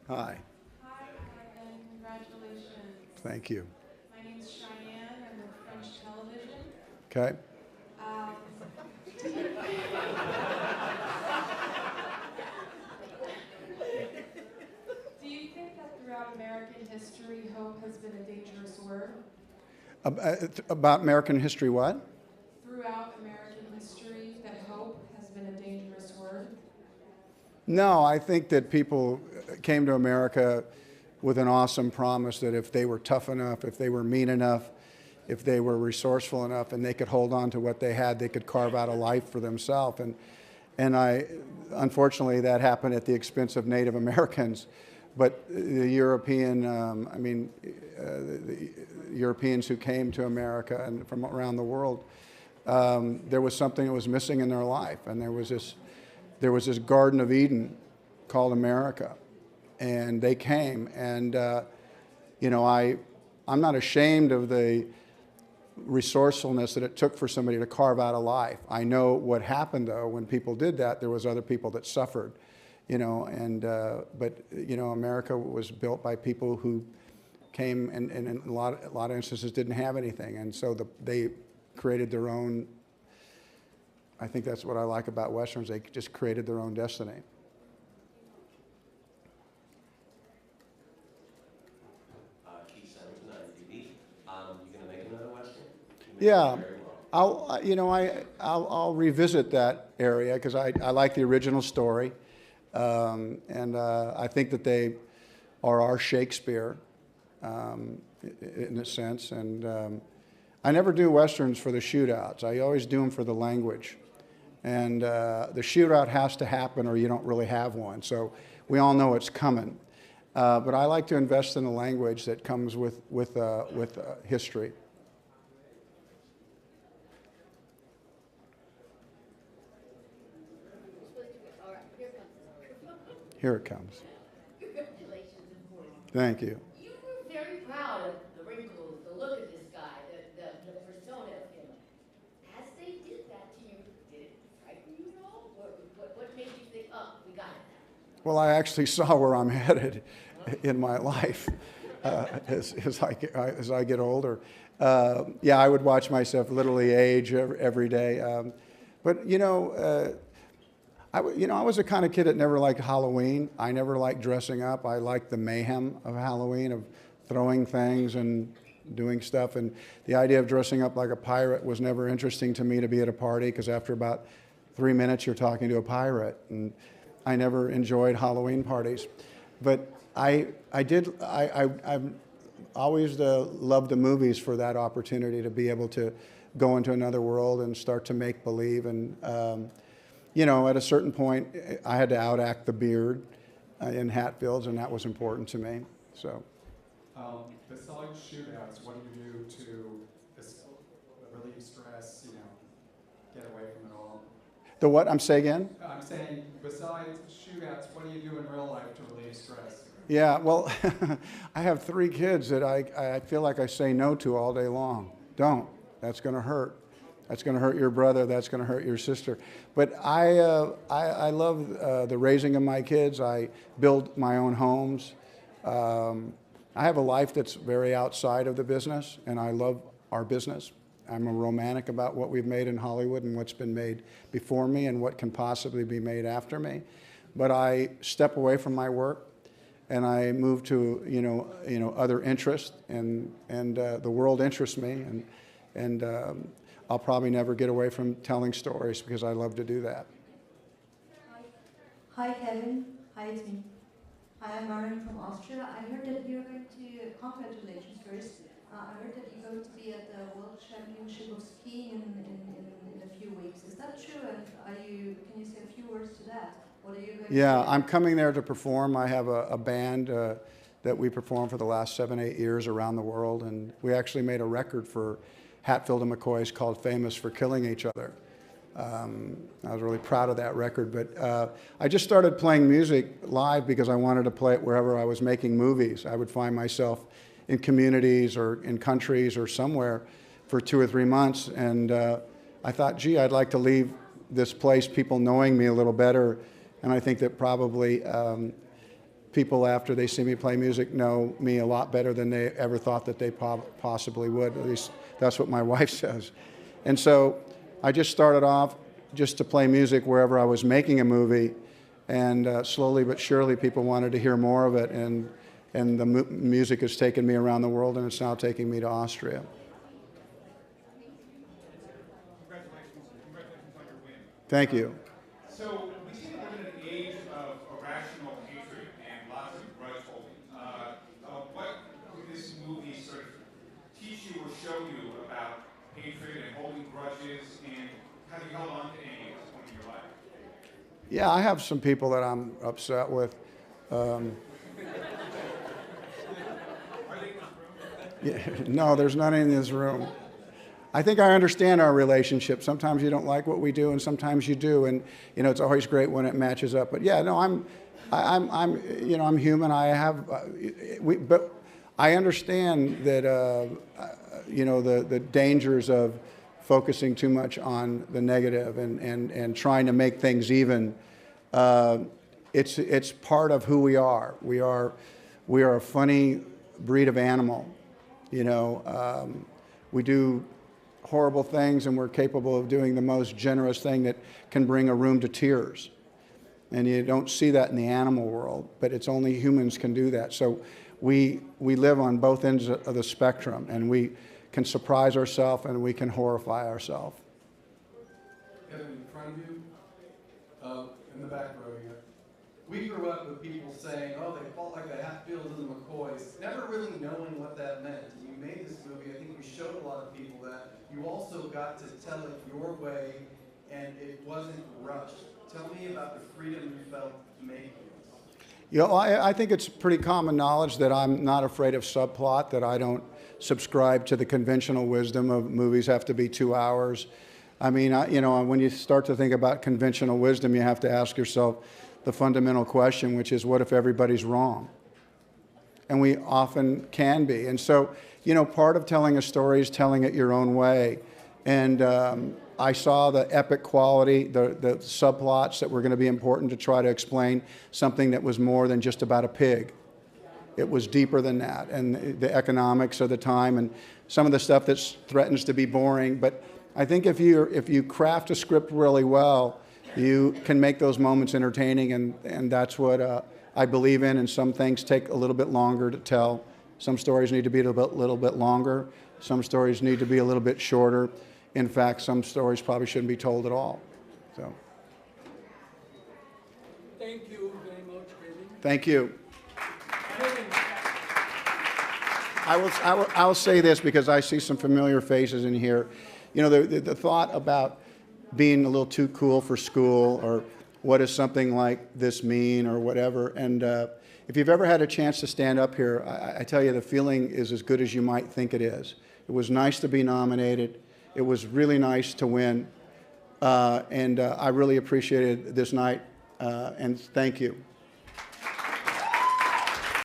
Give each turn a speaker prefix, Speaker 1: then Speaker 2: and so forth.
Speaker 1: Hi.
Speaker 2: Hi, Coinman. Congratulations.
Speaker 1: Thank you.
Speaker 2: My name's Cheyenne. I'm with French television.
Speaker 1: Okay.
Speaker 2: Um, do you think that throughout American history, hope has been a dangerous word?
Speaker 1: About American history, what?
Speaker 2: Throughout American history, that hope has been a dangerous word?
Speaker 1: No, I think that people came to America with an awesome promise that if they were tough enough, if they were mean enough, if they were resourceful enough, and they could hold on to what they had, they could carve out a life for themselves. Unfortunately, that happened at the expense of Native Americans. But the Europeans who came to America and from around the world, there was something that was missing in their life, and there was this Garden of Eden called America, and they came, and I'm not ashamed of the resourcefulness that it took for somebody to carve out a life. I know what happened though when people did that. There was other people that suffered, but America was built by people who came and in a lot of instances didn't have anything, and so they created their own. I think that's what I like about Westerns. They just created their own destiny.
Speaker 3: Keith Simonson on TV. You gonna make another Western?
Speaker 1: Yeah, I'll revisit that area because I like the original story, and I think that they are our Shakespeare in a sense. And I never do Westerns for the shootouts. I always do them for the language. And the shootout has to happen or you don't really have one. So we all know it's coming. But I like to invest in the language that comes with history. Here it comes.
Speaker 4: Congratulations, important.
Speaker 1: Thank you.
Speaker 4: You were very proud of the wrinkles, the look of this guy, the persona of him. As they did that to you, did it frighten you at all? What made you think, oh, we got it?
Speaker 1: Well, I actually saw where I'm headed in my life as I get older. Yeah, I would watch myself literally age every day. But I was the kind of kid that never liked Halloween. I never liked dressing up. I liked the mayhem of Halloween, of throwing things and doing stuff. And the idea of dressing up like a pirate was never interesting to me to be at a party, because after about 3 minutes, you're talking to a pirate. And I never enjoyed Halloween parties. But I've always loved the movies for that opportunity to be able to go into another world and start to make believe. And at a certain point, I had to outact the beard in Hatfields, and that was important to me. So,
Speaker 5: besides shootouts, what do you do to relieve stress? Get away from it all.
Speaker 1: The what? Say again?
Speaker 5: I'm saying, besides shootouts, what do you do in real life to relieve stress?
Speaker 1: Yeah, well, I have 3 kids that I feel like I say no to all day long. Don't. That's going to hurt. That's going to hurt your brother. That's going to hurt your sister. But I love the raising of my kids. I build my own homes. I have a life that's very outside of the business, and I love our business. I'm a romantic about what we've made in Hollywood and what's been made before me and what can possibly be made after me. But I step away from my work, and I move to other interests, and the world interests me, and I'll probably never get away from telling stories because I love to do that.
Speaker 6: Hi Kevin. Hi, it's me. Hi, I'm Marion from Austria. I heard that you're going to, congratulations first. I heard that you're going to be at the World Championship of Skiing in a few weeks. Is that true? And can you say a few words to that? What are you going to do?
Speaker 1: I'm coming there to perform. I have a band that we perform for the last 7-8 years around the world, and we actually made a record for Hatfields McCoys called Famous for Killing Each Other. I was really proud of that record, but I just started playing music live because I wanted to play it wherever I was making movies. I would find myself in communities or in countries or somewhere for 2 or 3 months, and I thought, gee, I'd like to leave this place, people knowing me a little better, and I think that probably people, after they see me play music, know me a lot better than they ever thought that they possibly would. At least that's what my wife says. And so I just started off just to play music wherever I was making a movie, and slowly but surely people wanted to hear more of it, and the music has taken me around the world, and it's now taking me to Austria.
Speaker 7: Congratulations on your win.
Speaker 1: Thank you.
Speaker 7: So we seem to live in an age of irrational hatred and lots of grudge holding. What would this movie sort of teach you or show you about hatred and holding grudges, and how you held on to any at this point in your life?
Speaker 1: Yeah, I have some people that I'm upset with. Yeah, no, there's none in this room. I think I understand our relationship. Sometimes you don't like what we do, and sometimes you do, and you know it's always great when it matches up. But yeah, no, I'm human. I have, but I understand that the dangers of focusing too much on the negative and trying to make things even. It's part of who we are. We are a funny breed of animal. You know, we do horrible things, and we're capable of doing the most generous thing that can bring a room to tears. And you don't see that in the animal world, but it's only humans can do that. So we live on both ends of the spectrum, and we can surprise ourselves and we can horrify ourselves.
Speaker 8: Kevin, in front of you, in the back row here. We grew up with people saying, oh, they fought like the Hatfields and the McCoys, never really knowing what that meant. And you made this movie, I think you showed a lot of people that. You also got to tell it your way, and it wasn't rushed. Tell me about the freedom you felt making this.
Speaker 1: You know, I think it's pretty common knowledge that I'm not afraid of subplot, that I don't subscribe to the conventional wisdom of movies have to be 2 hours. I mean, when you start to think about conventional wisdom, you have to ask yourself the fundamental question, which is, what if everybody's wrong? And we often can be. And so, you know, part of telling a story is telling it your own way. And I saw the epic quality, the subplots that were going to be important to try to explain something that was more than just about a pig. It was deeper than that, and the economics of the time, and some of the stuff that threatens to be boring. But I think if you craft a script really well, you can make those moments entertaining, and that's what I believe in. And some things take a little bit longer to tell. Some stories need to be a little bit longer. Some stories need to be a little bit shorter. In fact, some stories probably shouldn't be told at all. So.
Speaker 9: Thank you very much, Kevin.
Speaker 1: Thank you. I will say this because I see some familiar faces in here. You know, the thought about being a little too cool for school, or what does something like this mean, or whatever. And if you've ever had a chance to stand up here, I tell you the feeling is as good as you might think it is. It was nice to be nominated. It was really nice to win. And I really appreciated this night. And thank you.